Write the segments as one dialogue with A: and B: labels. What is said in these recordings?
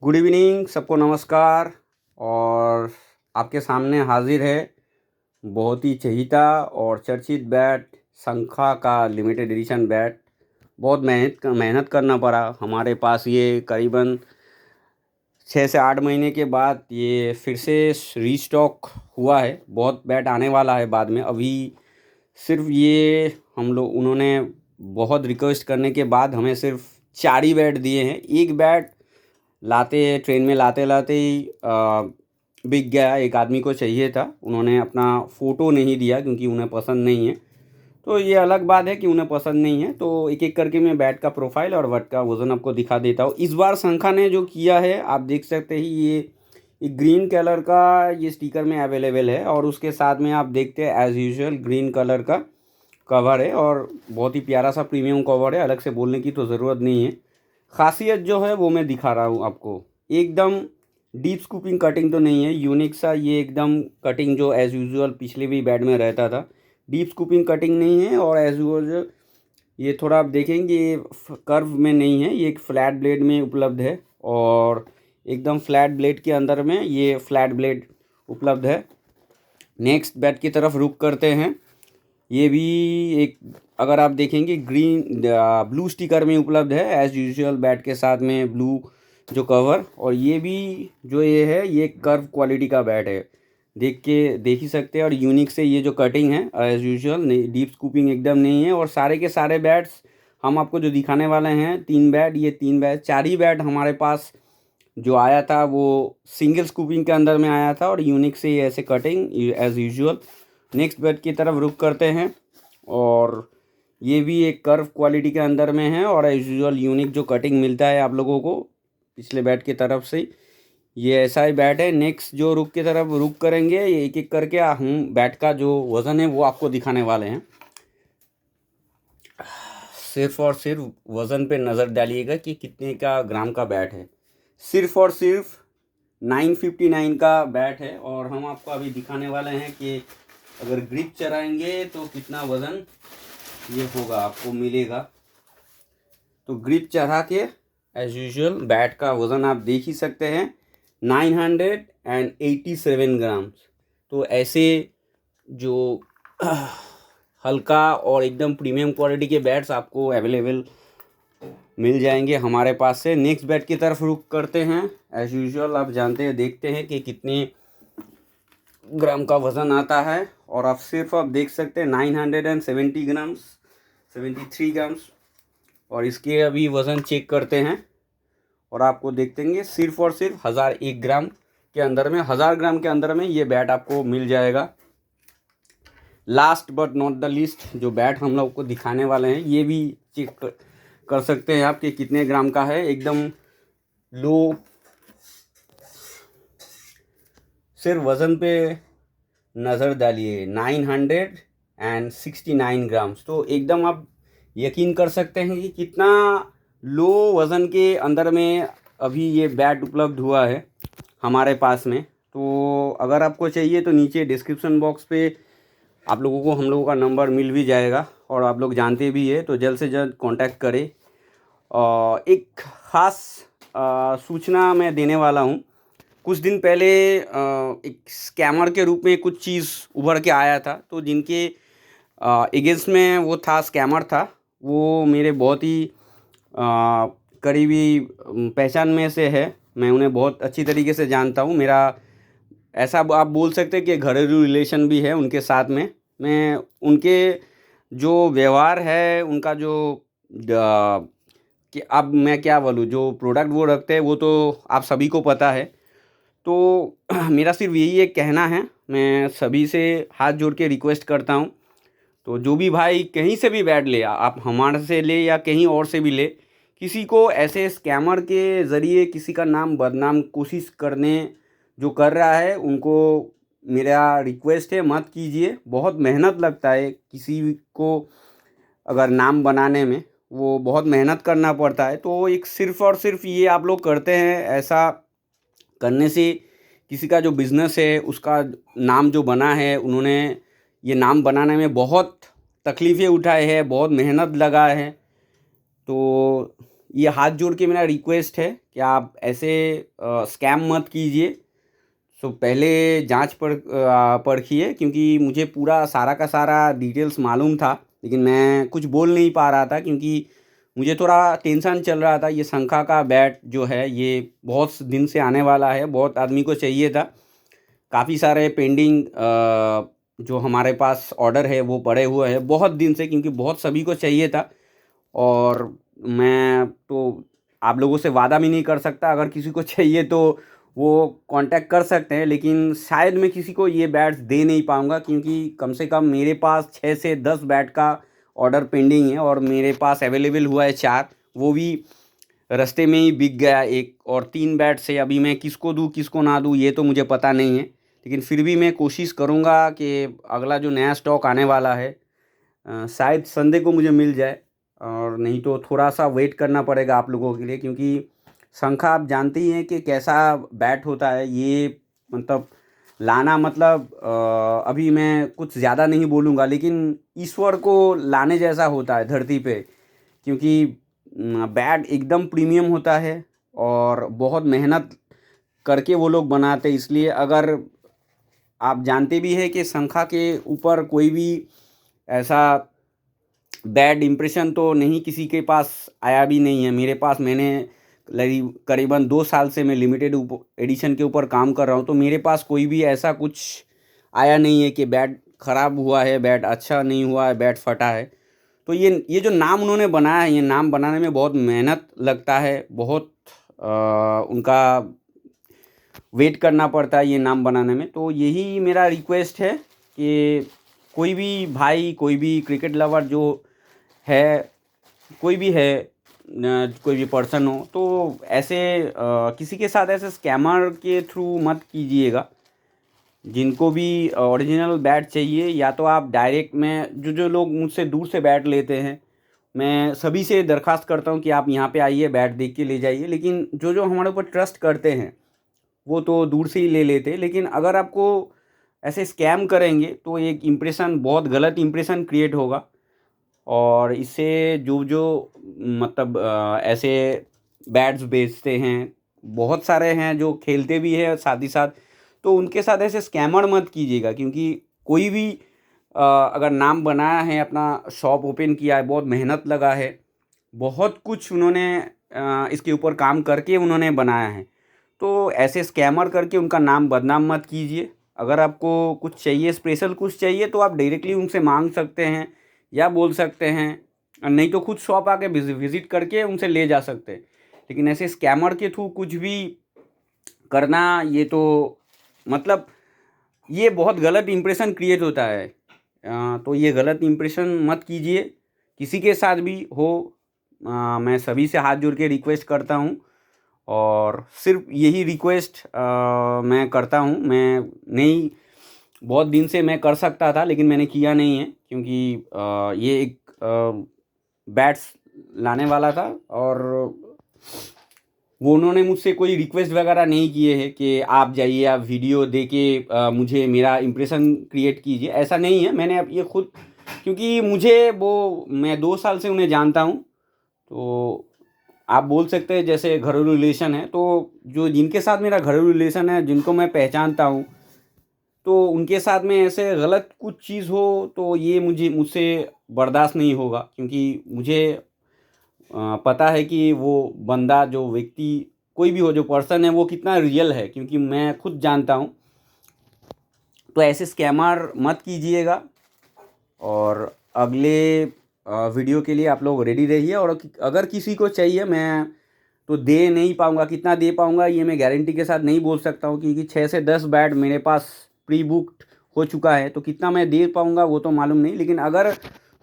A: Good evening, सबको नमस्कार। और आपके सामने हाजिर है बहुत ही चहीता और चर्चित बैट शंखा का लिमिटेड एडिशन बैट। बहुत मेहनत करना पड़ा हमारे पास। ये करीबन 6 से 8 महीने के बाद ये फिर से रीस्टॉक हुआ है। बहुत बैट आने वाला है बाद में। अभी सिर्फ ये हम लोग उन्होंने बहुत रिक्वेस्ट करने के बाद हमें सिर्फ 4 ही बैट दिए हैं। एक बैट लाते ट्रेन में लाते लाते ही बिक गया। एक आदमी को चाहिए था, उन्होंने अपना फ़ोटो नहीं दिया क्योंकि उन्हें पसंद नहीं है। तो ये अलग बात है कि उन्हें पसंद नहीं है। तो एक एक करके मैं बैट का प्रोफाइल और बैट का वज़न आपको दिखा देता हूँ। इस बार शंखा ने जो किया है आप देख सकते हैं, ये ग्रीन कलर का ये स्टिकर में अवेलेबल है और उसके साथ में आप देखते हैं एज़ यूजुअल ग्रीन कलर का कवर है और बहुत ही प्यारा सा प्रीमियम कवर है। अलग से बोलने की तो ज़रूरत नहीं है। खासियत जो है वो मैं दिखा रहा हूँ आपको। एकदम डीप स्कूपिंग कटिंग तो नहीं है, यूनिक सा ये एकदम कटिंग जो एज़ यूजुअल पिछले भी बैट में रहता था। डीप स्कूपिंग कटिंग नहीं है और एज़ यूजुअल ये थोड़ा आप देखेंगे ये कर्व में नहीं है, ये एक फ्लैट ब्लेड में उपलब्ध है और एकदम फ्लैट ब्लेड के अंदर में ये फ्लैट ब्लेड उपलब्ध है। नेक्स्ट बैट की तरफ रुख करते हैं। ये भी एक अगर आप देखेंगे ग्रीन ब्लू स्टिकर में उपलब्ध है एज़ यूजुअल बैट के साथ में ब्लू जो कवर। और ये भी जो ये है ये कर्व क्वालिटी का बैट है, देख ही सकते हैं। और यूनिक से ये जो कटिंग है एज़ यूजुअल डीप स्कूपिंग एकदम नहीं है। और सारे के सारे बैट्स हम आपको जो दिखाने वाले हैं 3 बैट, ये 3 बैट 4 ही बैट हमारे पास जो आया था वो सिंगल स्कूपिंग के अंदर में आया था और यूनिक से ये ऐसे cutting as usual. Next bat की तरफ रुख करते हैं और ये भी एक कर्व क्वालिटी के अंदर में है और एज यूजुअल यूनिक जो कटिंग मिलता है आप लोगों को पिछले बैट की तरफ से, ये ऐसा ही बैट है। नेक्स्ट जो रुख की तरफ रुख करेंगे ये एक एक करके हम बैट का जो वज़न है वो आपको दिखाने वाले हैं। सिर्फ और सिर्फ वज़न पे नज़र डालिएगा कि कितने का ग्राम का बैट है। सिर्फ और सिर्फ 959 का बैट है और हम आपको अभी दिखाने वाले हैं कि अगर ग्रिप चलाएंगे तो कितना वज़न ये होगा आपको मिलेगा। तो ग्रिप चढ़ा के एज यूजुअल बैट का वज़न आप देख ही सकते हैं 987 ग्राम। तो ऐसे जो हल्का और एकदम प्रीमियम क्वालिटी के बैट्स आपको अवेलेबल मिल जाएंगे हमारे पास से। नेक्स्ट बैट की तरफ रुख करते हैं। एज यूजुअल आप जानते हैं, देखते हैं कि कितने ग्राम का वज़न आता है और आप देख सकते हैं 970 ग्राम्स 73 ग्राम्स। और इसके अभी वज़न चेक करते हैं और आपको देखते हैं सिर्फ और सिर्फ 1001 ग्राम के अंदर में, 1000 ग्राम के अंदर में ये बैट आपको मिल जाएगा। Last but not the least जो बैट हम लोग को दिखाने वाले हैं ये भी चेक कर सकते हैं आप कि कितने ग्राम का है। एकदम लो, सिर्फ वज़न पे नज़र डालिए 969 ग्राम्स। तो एकदम आप यकीन कर सकते हैं कि कितना लो वज़न के अंदर में अभी ये बैट उपलब्ध हुआ है हमारे पास में। तो अगर आपको चाहिए तो नीचे डिस्क्रिप्शन बॉक्स पे आप लोगों को हम लोगों का नंबर मिल भी जाएगा और आप लोग जानते भी है, तो जल्द से जल्द कांटेक्ट करें। एक ख़ास सूचना मैं देने वाला हूँ। कुछ दिन पहले एक स्कैमर के रूप में कुछ चीज़ उभर के आया था, तो जिनके एगेंस्ट में वो था स्कैमर था, वो मेरे बहुत ही करीबी पहचान में से है। मैं उन्हें बहुत अच्छी तरीके से जानता हूँ। मेरा ऐसा आप बोल सकते हैं कि घरेलू रिलेशन भी है उनके साथ में। मैं उनके जो व्यवहार है, उनका जो कि अब मैं क्या बोलूँ, जो प्रोडक्ट वो रखते हैं वो तो आप सभी को पता है। तो मेरा सिर्फ यही एक कहना है, मैं सभी से हाथ जोड़ के रिक्वेस्ट करता हूँ, तो जो भी भाई कहीं से भी बैट ले, आप हमारे से ले या कहीं और से भी ले, किसी को ऐसे स्कैमर के ज़रिए किसी का नाम बदनाम कोशिश करने जो कर रहा है, उनको मेरा रिक्वेस्ट है मत कीजिए। बहुत मेहनत लगता है किसी को अगर नाम बनाने में, वो बहुत मेहनत करना पड़ता है। तो एक सिर्फ़ और सिर्फ ये आप लोग करते हैं, ऐसा करने से किसी का जो बिज़नेस है उसका नाम जो बना है, उन्होंने ये नाम बनाने में बहुत तकलीफ़ें उठाए हैं, बहुत मेहनत लगा है। तो ये हाथ जोड़ के मेरा रिक्वेस्ट है कि आप ऐसे स्कैम मत कीजिए। सो पहले जांच परखिए, क्योंकि मुझे पूरा सारा का सारा डिटेल्स मालूम था, लेकिन मैं कुछ बोल नहीं पा रहा था क्योंकि मुझे थोड़ा टेंशन चल रहा था। ये शंखा का बैट जो है ये बहुत दिन से आने वाला है, बहुत आदमी को चाहिए था। काफ़ी सारे पेंडिंग जो हमारे पास ऑर्डर है वो पड़े हुए हैं बहुत दिन से, क्योंकि बहुत सभी को चाहिए था। और मैं तो आप लोगों से वादा भी नहीं कर सकता, अगर किसी को चाहिए तो वो कांटेक्ट कर सकते हैं, लेकिन शायद मैं किसी को ये बैट्स दे नहीं पाऊँगा, क्योंकि कम से कम मेरे पास 6 से 10 बैट का ऑर्डर पेंडिंग है और मेरे पास अवेलेबल हुआ है 4, वो भी रास्ते में ही बिक गया एक। और 3 बैट से अभी मैं किसको दूँ किसको ना दूँ ये तो मुझे पता नहीं है, लेकिन फिर भी मैं कोशिश करूँगा कि अगला जो नया स्टॉक आने वाला है शायद संडे को मुझे मिल जाए, और नहीं तो थोड़ा सा वेट करना पड़ेगा आप लोगों के लिए, क्योंकि शंखा आप जानते ही हैं कि कैसा बैट होता है ये। मतलब लाना मतलब अभी मैं कुछ ज़्यादा नहीं बोलूँगा, लेकिन ईश्वर को लाने जैसा होता है धरती पे, क्योंकि बैट एकदम प्रीमियम होता है और बहुत मेहनत करके वो लोग बनाते हैं। इसलिए अगर आप जानते भी हैं कि शंखा के ऊपर कोई भी ऐसा बैड इम्प्रेशन तो नहीं किसी के पास आया भी नहीं है। मेरे पास मैंने करीबन 2 साल से मैं लिमिटेड एडिशन के ऊपर काम कर रहा हूँ, तो मेरे पास कोई भी ऐसा कुछ आया नहीं है कि बैट ख़राब हुआ है, बैट अच्छा नहीं हुआ है, बैट फटा है। तो ये जो नाम उन्होंने बनाया है, ये नाम बनाने में बहुत मेहनत लगता है, बहुत उनका वेट करना पड़ता है ये नाम बनाने में। तो यही मेरा रिक्वेस्ट है कि कोई भी भाई, कोई भी क्रिकेट लवर जो है, कोई भी है कोई भी पर्सन हो, तो ऐसे किसी के साथ ऐसे स्कैमर के थ्रू मत कीजिएगा। जिनको भी ओरिजिनल बैट चाहिए, या तो आप डायरेक्ट में जो लोग मुझसे दूर से बैट लेते हैं, मैं सभी से दरख्वास्त करता हूँ कि आप यहाँ पे आइए, बैट देख के ले जाइए। लेकिन जो हमारे ऊपर ट्रस्ट करते हैं वो तो दूर से ही ले लेते हैं, लेकिन अगर आपको ऐसे स्कैम करेंगे तो एक इम्प्रेशन, बहुत गलत इम्प्रेशन क्रिएट होगा। और इससे जो मतलब ऐसे बैट्स बेचते हैं, बहुत सारे हैं जो खेलते भी हैं साथ ही साथ, तो उनके साथ ऐसे स्कैमर मत कीजिएगा। क्योंकि कोई भी अगर नाम बनाया है, अपना शॉप ओपन किया है, बहुत मेहनत लगा है, बहुत कुछ उन्होंने इसके ऊपर काम करके उन्होंने बनाया है, तो ऐसे स्कैमर करके उनका नाम बदनाम मत कीजिए। अगर आपको कुछ चाहिए, स्पेशल कुछ चाहिए, तो आप डायरेक्टली उनसे मांग सकते हैं या बोल सकते हैं, और नहीं तो खुद शॉप आके विज़िट करके उनसे ले जा सकते हैं। लेकिन ऐसे स्कैमर के थ्रू कुछ भी करना, ये तो मतलब ये बहुत गलत इम्प्रेशन क्रिएट होता है। तो ये गलत इम्प्रेशन मत कीजिए किसी के साथ भी हो। मैं सभी से हाथ जोड़ के रिक्वेस्ट करता हूँ, और सिर्फ यही रिक्वेस्ट मैं करता हूँ। मैं नहीं, बहुत दिन से मैं कर सकता था लेकिन मैंने किया नहीं है, क्योंकि ये एक बैट्स लाने वाला था, और वो उन्होंने मुझसे कोई रिक्वेस्ट वगैरह नहीं किए हैं कि आप जाइए, आप वीडियो दे के मुझे मेरा इम्प्रेशन क्रिएट कीजिए, ऐसा नहीं है। मैंने अब ये खुद, क्योंकि मुझे वो, मैं 2 साल से उन्हें जानता हूँ, तो आप बोल सकते हैं जैसे घरेलू रिलेशन है। तो जो जिनके साथ मेरा घरेलू रिलेशन है, जिनको मैं पहचानता हूँ, तो उनके साथ में ऐसे गलत कुछ चीज़ हो तो ये मुझसे बर्दाश्त नहीं होगा, क्योंकि मुझे पता है कि वो बंदा, जो व्यक्ति, कोई भी हो, जो पर्सन है, वो कितना रियल है, क्योंकि मैं खुद जानता हूँ। तो ऐसे स्कैमर मत कीजिएगा, और अगले वीडियो के लिए आप लोग रेडी रहिए। और अगर किसी को चाहिए, मैं तो दे नहीं पाऊँगा, कितना दे पाऊँगा ये मैं गारंटी के साथ नहीं बोल सकता हूँ, क्योंकि 6 से 10 बैट मेरे पास प्री बुक्ड हो चुका है, तो कितना मैं दे पाऊँगा वो तो मालूम नहीं। लेकिन अगर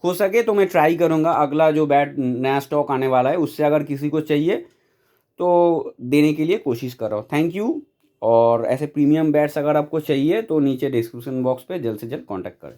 A: हो सके तो मैं ट्राई करूँगा, अगला जो बैट नया स्टॉक आने वाला है उससे अगर किसी को चाहिए तो देने के लिए कोशिश कर रहा हूँ। Thank you. और ऐसे प्रीमियम बैट्स अगर आपको चाहिए तो नीचे डिस्क्रिप्शन बॉक्स पे जल्द से जल्द कॉन्टैक्ट करें।